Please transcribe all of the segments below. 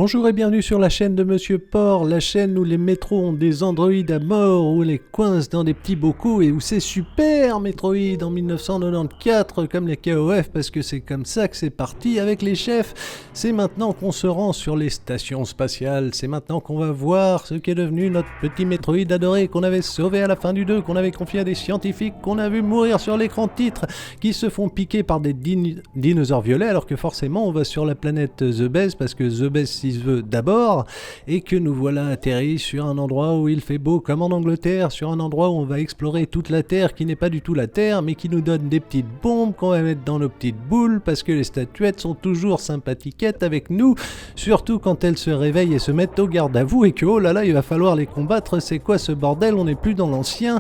Bonjour et bienvenue sur la chaîne de Monsieur Porc, la chaîne où les métros ont des androïdes à mort, où les coincent dans des petits bocaux et où c'est super Metroid en 1994 comme les KOF parce que c'est comme ça que c'est parti avec les chefs. C'est maintenant qu'on se rend sur les stations spatiales, c'est maintenant qu'on va voir ce qu'est devenu notre petit Metroid adoré qu'on avait sauvé à la fin du 2, qu'on avait confié à des scientifiques, qu'on a vu mourir sur l'écran titre, qui se font piquer par des dinosaures violets alors que forcément on va sur la planète The Base parce que The Base s'y veut d'abord et que nous voilà atterris sur un endroit où il fait beau comme en Angleterre, sur un endroit où on va explorer toute la Terre qui n'est pas du tout la Terre mais qui nous donne des petites bombes qu'on va mettre dans nos petites boules parce que les statuettes sont toujours sympathiquettes avec nous, surtout quand elles se réveillent et se mettent au garde à vous et que oh là là il va falloir les combattre, c'est quoi ce bordel, on n'est plus dans l'ancien,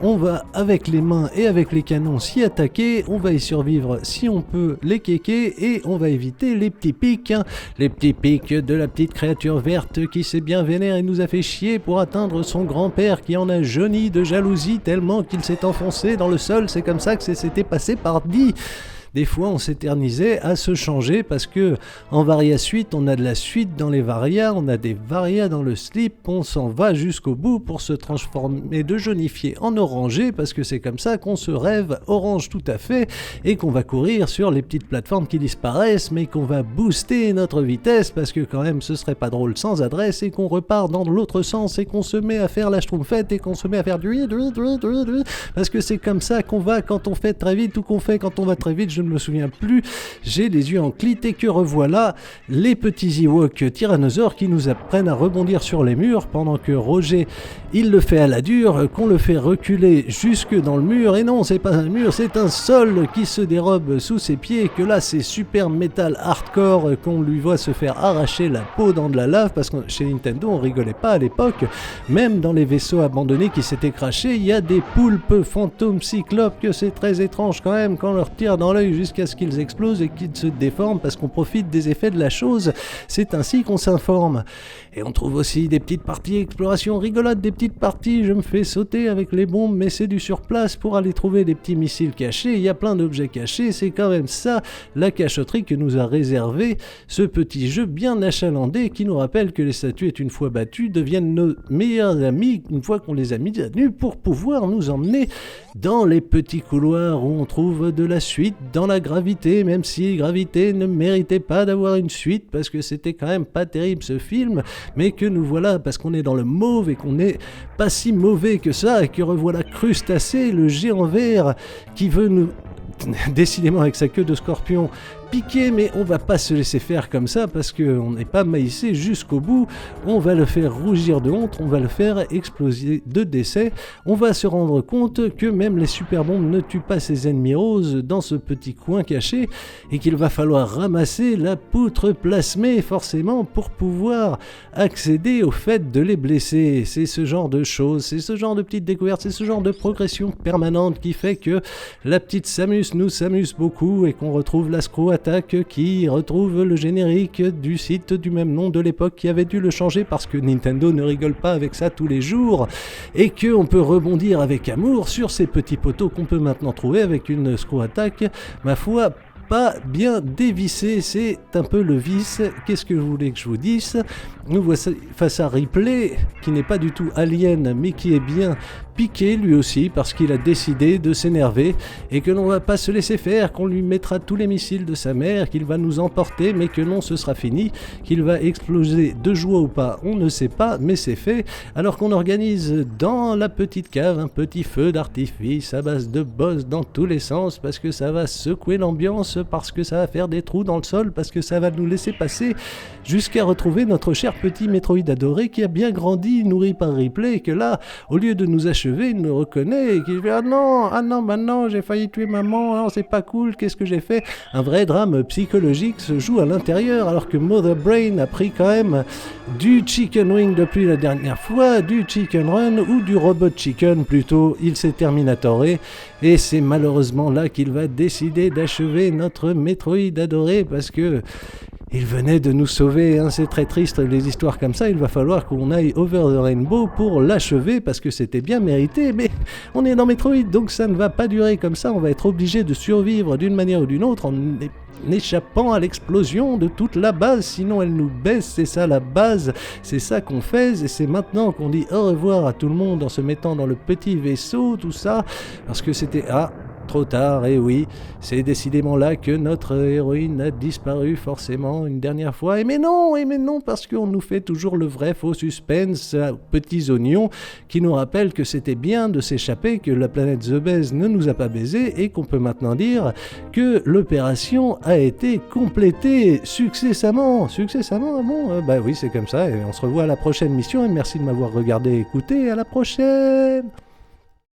on va avec les mains et avec les canons s'y attaquer, on va y survivre si on peut les kéker et on va éviter les petits pics, les petits pics de la petite créature verte qui s'est bien vénère et nous a fait chier pour atteindre son grand-père qui en a jauni de jalousie tellement qu'il s'est enfoncé dans le sol, c'est comme ça que c'était passé par 10. Des fois, on s'éternisait à se changer parce que en varia suite, on a de la suite dans les varias, on a des varias dans le slip, on s'en va jusqu'au bout pour se transformer de jaunifié en orangé parce que c'est comme ça qu'on se rêve orange tout à fait et qu'on va courir sur les petites plateformes qui disparaissent mais qu'on va booster notre vitesse parce que quand même ce serait pas drôle sans adresse et qu'on repart dans l'autre sens et qu'on se met à faire la schtroumpfette et qu'on se met à faire du parce que c'est comme ça qu'on va quand on fait très vite ou qu'on fait quand on va très vite. Je ne me souviens plus, j'ai les yeux en clit et que revoilà les petits Ewoks tyrannosaures qui nous apprennent à rebondir sur les murs pendant que Roger il le fait à la dure, qu'on le fait reculer jusque dans le mur et non c'est pas un mur, c'est un sol qui se dérobe sous ses pieds et que là c'est super metal hardcore qu'on lui voit se faire arracher la peau dans de la lave parce que chez Nintendo on rigolait pas à l'époque, même dans les vaisseaux abandonnés qui s'étaient crachés il y a des poulpes fantômes cyclopes que c'est très étrange quand même quand on leur tire dans l'œil jusqu'à ce qu'ils explosent et qu'ils se déforment parce qu'on profite des effets de la chose. C'est ainsi qu'on s'informe. Et on trouve aussi des petites parties exploration rigolotes, des petites parties je me fais sauter avec les bombes mais c'est du surplace pour aller trouver des petits missiles cachés. Il y a plein d'objets cachés, c'est quand même ça la cachotterie que nous a réservé ce petit jeu bien achalandé qui nous rappelle que les statuettes une fois battues deviennent nos meilleurs amis une fois qu'on les a mis à nu pour pouvoir nous emmener dans les petits couloirs où on trouve de la suite dans la gravité, même si Gravité ne méritait pas d'avoir une suite parce que c'était quand même pas terrible ce film, mais que nous voilà parce qu'on est dans le mauve et qu'on n'est pas si mauvais que ça et que revoilà Crustacé, le géant vert qui veut nous décidément avec sa queue de scorpion piqué, mais on va pas se laisser faire comme ça parce qu'on n'est pas maïssé jusqu'au bout, on va le faire rougir de honte, on va le faire exploser de décès, on va se rendre compte que même les super bombes ne tuent pas ses ennemis roses dans ce petit coin caché et qu'il va falloir ramasser la poutre plasmée forcément pour pouvoir accéder au fait de les blesser. C'est ce genre de choses, c'est ce genre de petites découvertes, c'est ce genre de progression permanente qui fait que la petite Samus nous s'amuse beaucoup et qu'on retrouve la Screw Attack qui retrouve le générique du site du même nom de l'époque qui avait dû le changer parce que Nintendo ne rigole pas avec ça tous les jours et qu'on peut rebondir avec amour sur ces petits poteaux qu'on peut maintenant trouver avec une Screw Attack, ma foi pas bien dévissé, c'est un peu le vice. Qu'est-ce que vous voulez que je vous dise? Nous voici face à Ripley, qui n'est pas du tout alien, mais qui est bien piqué lui aussi, parce qu'il a décidé de s'énerver, et que l'on va pas se laisser faire, qu'on lui mettra tous les missiles de sa mère, qu'il va nous emporter, mais que non, ce sera fini, qu'il va exploser de joie ou pas, on ne sait pas, mais c'est fait, alors qu'on organise dans la petite cave un petit feu d'artifice à base de boss dans tous les sens, parce que ça va secouer l'ambiance, parce que ça va faire des trous dans le sol, parce que ça va nous laisser passer jusqu'à retrouver notre cher petit Metroid adoré qui a bien grandi, nourri par Ripley, et que là, au lieu de nous achever, il nous reconnaît et qu'il fait ah non, maintenant j'ai failli tuer maman, non, c'est pas cool, qu'est-ce que j'ai fait? Un vrai drame psychologique se joue à l'intérieur, alors que Mother Brain a pris quand même du chicken wing depuis la dernière fois, du chicken run ou du robot chicken plutôt, il s'est terminatoré et c'est malheureusement là qu'il va décider d'achever notre Metroid adoré parce que Il venait de nous sauver, hein, c'est très triste les histoires comme ça, il va falloir qu'on aille over the rainbow pour l'achever parce que c'était bien mérité, mais on est dans Metroid donc ça ne va pas durer comme ça, on va être obligé de survivre d'une manière ou d'une autre en échappant à l'explosion de toute la base, sinon elle nous baisse, c'est ça la base, c'est ça qu'on fait, et c'est maintenant qu'on dit au revoir à tout le monde en se mettant dans le petit vaisseau, tout ça, parce que c'était... trop tard, et oui, c'est décidément là que notre héroïne a disparu forcément une dernière fois. Et mais non, parce qu'on nous fait toujours le vrai faux suspense, petits oignons, qui nous rappellent que c'était bien de s'échapper, que la planète The Baise ne nous a pas baisé, et qu'on peut maintenant dire que l'opération a été complétée successamment. Successamment, bon, bah oui, c'est comme ça, et on se revoit à la prochaine mission, et merci de m'avoir regardé et écouté, à la prochaine.